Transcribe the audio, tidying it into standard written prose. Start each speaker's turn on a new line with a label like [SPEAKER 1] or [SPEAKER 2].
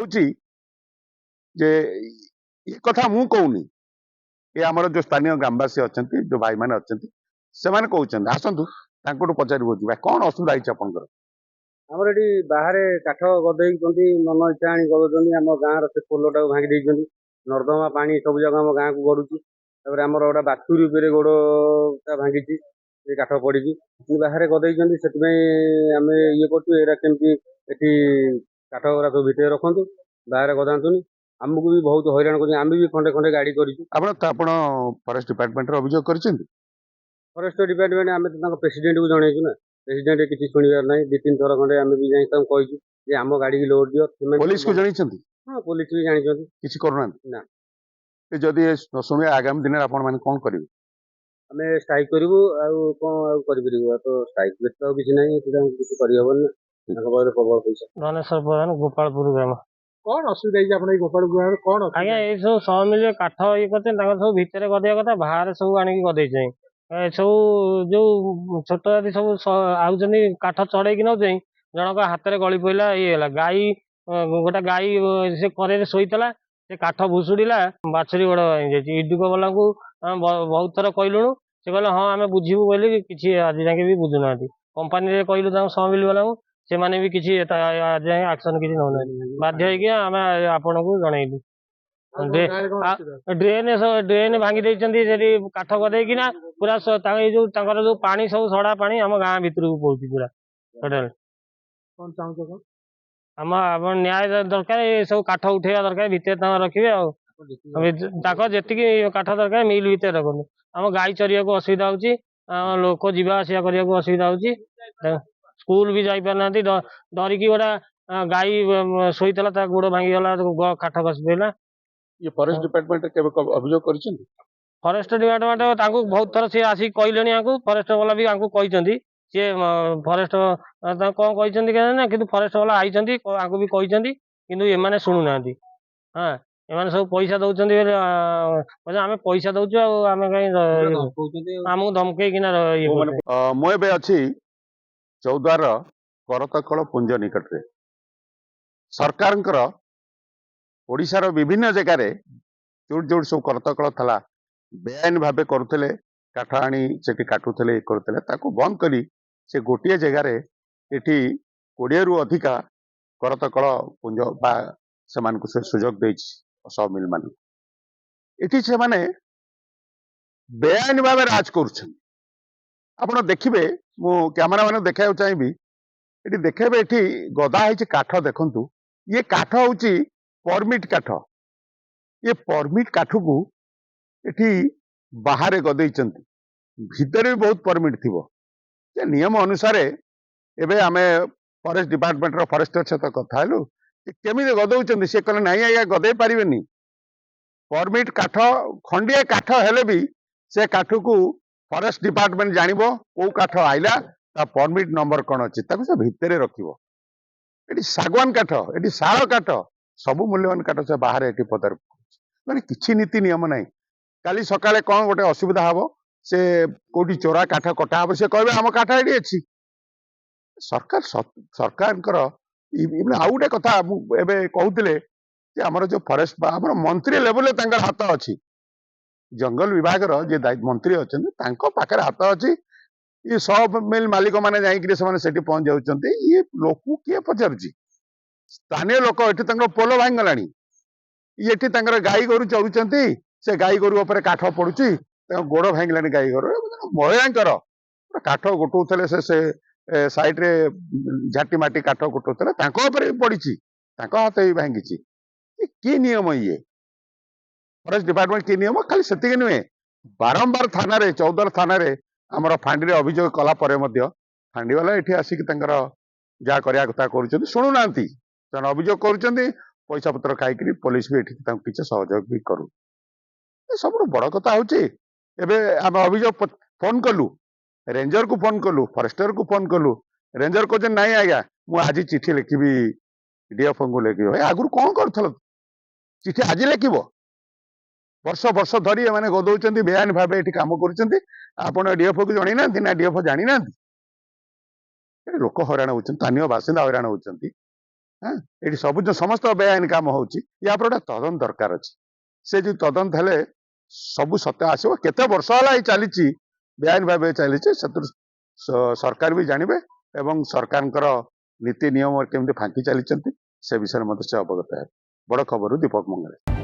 [SPEAKER 1] कहुची जे ये कथा मु कहूनी ये आमर जो स्थानीय ग्रामवासी अच्छा जो भाई मैंने अच्छा से कहते आसतु पचार बुझा कौन असुविधा है आपंकर
[SPEAKER 2] ଆମର ଏଠି ବାହାରେ କାଠ ଗଦେଇଛନ୍ତି ମନ ଇଚ୍ଛା ଆଣି ଗଦଉଛନ୍ତି। ଆମ ଗାଁର ସେ ପୋଲଟାକୁ ଭାଙ୍ଗି ଦେଇଛନ୍ତି। ନର୍ଦ୍ଦମା ପାଣି ସବୁ ଜାଗା ଆମ ଗାଁକୁ ଗଡୁଛି। ତାପରେ ଆମର ଗୋଟେ ବାଛୁରୀ ଉପରେ ଗୋଡଟା ଭାଙ୍ଗିଛି ସେ କାଠ ପଡିକି ବାହାରେ ଗଦେଇଛନ୍ତି। ସେଥିପାଇଁ ଆମେ ଇଏ କରୁଛୁ ଏଇଟା କେମିତି ଏଠି କାଠ ଗୁରା ସବୁ ଭିତରେ ରଖନ୍ତୁ, ବାହାରେ ଗଦାନ୍ତୁନି। ଆମକୁ ବି ବହୁତ ହଇରାଣ କରୁଛନ୍ତି। ଆମେ ବି ଖଣ୍ଡେ ଖଣ୍ଡେ ଗାଡି କରିଛୁ।
[SPEAKER 1] ଆପଣ ଫରେଷ୍ଟ ଡିପାର୍ଟमेंट अभियोग कर
[SPEAKER 2] ଫରେଷ୍ଟ ଡିପାର୍ଟମେଣ୍ଟ ଆମେ ତ ତାଙ୍କ ପ୍ରେସିଡେଣ୍ଟକୁ ଜଣେଇଛୁ ନା। ପ୍ରେସିଡେଣ୍ଟ କିଛି ଶୁଣିବାର ନାହିଁ। 2-3 ଥର ଖଣ୍ଡେ ଆମେ ବି ଯାଇ ताको କହିଛୁ ଯେ ଆମ ଗାଡିକି ଲୋଡ ଦିଅ।
[SPEAKER 1] पुलिस को जानी
[SPEAKER 2] ହଁ ପୋଲିସ ବି ଜାଣିଛନ୍ତି।
[SPEAKER 1] किसी करूना
[SPEAKER 2] ନା
[SPEAKER 1] जदि न शुणे आगामी दिन आप कौन करेंगे
[SPEAKER 2] ଆମେ ଷ୍ଟ୍ରାଇକ୍ କରିବୁ। ଆଉ କଣ ଆଉ କରିପାରିବୁ? ତ ଷ୍ଟ୍ରାଇକ୍ ବ୍ୟତୀତ ଆଉ କିଛି ନାହିଁ। ଏଥିରେ ଆମକୁ କିଛି କରିହବନି ନା। ତାଙ୍କ ପାଖରେ ପ୍ରବଳ ପଇସା।
[SPEAKER 3] ଧନେଶ୍ୱର ପ୍ରଧାନ, ଗୋପାଳପୁର ଗ୍ରାମ।
[SPEAKER 2] କଣ ଅସୁବିଧା ହେଇଛି ଆପଣ ଏଇ ଗୋପାଳପୁର ଗ୍ରାମରେ? କଣ
[SPEAKER 3] ଆଜ୍ଞା ଏଇ ସବୁ ସହମିଲ କାଠ ଇଏ କରୁଛନ୍ତି, ତାଙ୍କର ସବୁ ଭିତରେ ଗଦେଇବା କଥା, ବାହାରେ ସବୁ ଆଣିକି ଗଦେଇଛନ୍ତି। ସବୁ ଯୋଉ ଛୋଟ ଜାତି ସବୁ ଆଉଛନ୍ତି କାଠ ଚଢେଇକି ନଉଛନ୍ତି, ଜଣଙ୍କ ହାତରେ ଗଳି ପଇଲା ଇଏ ହେଲା। ଗାଈ ଗୋଟେ ଗାଈ ସେ କରେରେ ଶୋଇଥିଲା, ସେ କାଠ ଭୁଷୁଡିଲା, ବାଛୁରୀ ଗୋଡ ଭାଙ୍ଗିଯାଇଛି। ଇଡୁକ ବାଲାଙ୍କୁ ଆମେ ବହୁତ ଥର କହିଲୁଣୁ, ସେ କହିଲେ ହଁ ଆମେ ବୁଝିବୁ ବୋଲି କିଛି ଆଜି ଯାକେ ବି ବୁଝୁନାହାନ୍ତି। କମ୍ପାନୀରେ କହିଲୁ ତାଙ୍କ ସହମିଲ ବାଲାଙ୍କୁ, ସେମାନେ ବି କିଛି ଆଜି ଯାକେ ଆକ୍ସନ କିଛି ନଉନାହାନ୍ତି। ବାଧ୍ୟ ହେଇକି ଆମେ ଆପଣଙ୍କୁ ଜଣେଇଲୁ। ଡ୍ରେନ ଭାଙ୍ଗି ଦେଇଛନ୍ତି ସେଠି କାଠ ଗଦେଇକିନା ପୁରା ଏଇ ଯୋଉ ତାଙ୍କର ଯୋଉ ପାଣି ସବୁ ସଡା ପାଣି ଆମ ଗାଁ ଭିତରକୁ ପଡୁଛି ପୁରା ଟୋଟାଲ।
[SPEAKER 2] କଣ ଚାହୁଁଛ କଣ?
[SPEAKER 3] ଆମ ନ୍ୟାୟ ଦରକାର, ଏ ସବୁ କାଠ ଉଠେଇବା ଦରକାର, ଭିତରେ ତାଙ୍କ ରଖିବେ। ଆଉ ତାଙ୍କ ଯେତିକି କାଠ ଦରକାର ମିଲ୍ ଭିତରେ ରଖନ୍ତୁ। ଆମ ଗାଈ ଚରିବାକୁ ଅସୁବିଧା ହଉଛି, ଆମ ଲୋକ ଯିବା ଆସିବା କରିବାକୁ ଅସୁବିଧା ହଉଛି। ସ୍କୁଲ ବି ଯାଇପାରୁନାହାନ୍ତି, ଡରିକି ଗୋଟେ ଗାଈ ଶୋଇଥିଲା ତା ଗୋଡ ଭାଙ୍ଗିଗଲା, କାଠ ଖସି ପଇଲା।
[SPEAKER 1] ये फॉरेस्ट डिपार्टमेंट के अभियोग कर
[SPEAKER 3] फरेस्ट डिपार्टमेंट तांको बहुत थर सी आसिक कहलेनी आंकु, फरेस्ट वाला भी आंकु कहचंदी सी फरेस्ट कौन कहचंदी ना, किंतु फरेस्ट वाला आइचंदी आंकु भी कहचंदी, किंतु ए माने सुनु नांती। हां एमाने सब पैसा दउचंदी, आमे पैसा दउछु आ आमे कहीं हमु धमके किना ये
[SPEAKER 1] मु एबे अछि चौद्वार करतकल पुंज निकट रे सरकारंकर ओडिशार विभिन्न जगार जोड़ जोड़ सब करतकल थला बेआईन भावे करुले, काठ आनी से काटुले करुले, ताको बंद करी से गोटे जगार एठी 20 रु अधिका करतकल पुंज बा से सुजोग दे मिल मान एठी से माने बेआईन भाव राज कर। आप देखिए मु कैमरा मैंने देखा चाहिए ये देखेबे ये गदा है काठ देखु, ये काठ हूँ परमिट काठ। ये परमिट काठ को ये बाहर गदे भितर भी बहुत परमिट थी नियम अनुसार। एबे आमे फॉरेस्ट डिपार्टमेंट रो फॉरेस्टर सहित कथा हेलु केमी गदौचंदी, से कहले नहीं आज्ञा गदे पारिबेनी। परमिट काठ खंडिया काठ हेले भी से काठ को फॉरेस्ट डिपार्टमेंट जानिबो को काठ आइला, ता परमिट नंबर कौन अच्छी से भितर रखिबो। ये सागवान काठ, ये शाल काठ, सबु मूल्यवान काठ से बाहर ये पदार माने किछि नीति नियम नहीं। काली सकाळे कौन गोटे असुविधा हम से कोठी चोरा काठ कटा हम, से कहबे हम काठ एडी अछि। सरकार सरकार आउ गोटे कथा एबे कहूतिले जे हमर जो फॉरेस्ट बा हमर मंत्री लेवल तांकर हाथ अछि, जंगल विभाग रो जे मंत्री अछन तांको पाखरे हाथ अछि। ये 100 मिल मालिक माने जाइकि से पहुंच जाउचंती, ये लोक किए पचारुची? स्थानीय लोक एठी पोल भांग गलानी, ये गाई गोरु चरुचंती, से गाई गोरु ऊपर काठ पड़ुची, गोड़ भांगलानी गाई गोरु महिलांकर काठ गोटौले से साइड रे झाटी माटी काठ गोटौले पड़ी हाथ भी भांगी। कि नियम ये फॉरेस्ट डिपार्टमेंट कि नियम? खाली से नुहे, बारंबार थाना रे 14 थाना रे आमर फांडी अभियोग कला फांडी वाला ये आसिक जहाँ करने कथा कर शुणुना, जन अभियोग कर पैसा पत्र खाई पुलिस भी किसी सहयोग भी करू। सब बड़ कथा हूँ आम अभियोग फोन कलु, रेंजर को फोन कलु, फॉरेस्टर को फोन कलु, रेंजर कहते नहीं आज्ञा मु आज चिठी लिखी डीएफओ को लिखी। आगुरी कौन कर चिठी आज लिख वर्ष वर्ष धरी एम गदौं बेआईन भाव ये कम कर डीएफओ को जन ना, डीएफओ जानी ना, लोक हईराण होती, स्थानीय बासिंदा हईराण होती। हाँ ये सब जो समस्त बेआईन काम होची या पर गोटे तदंत दरकार अछि से जो तदंत हेले सब सत्य आसो केते वर्ष होला ये चलीची बेआईन भाव चली सरकार भी जानवे एवं सरकार नीति नियम केमती फांकी चली से विषय में से अवगत है। बड़ खबर दीपक मंगल।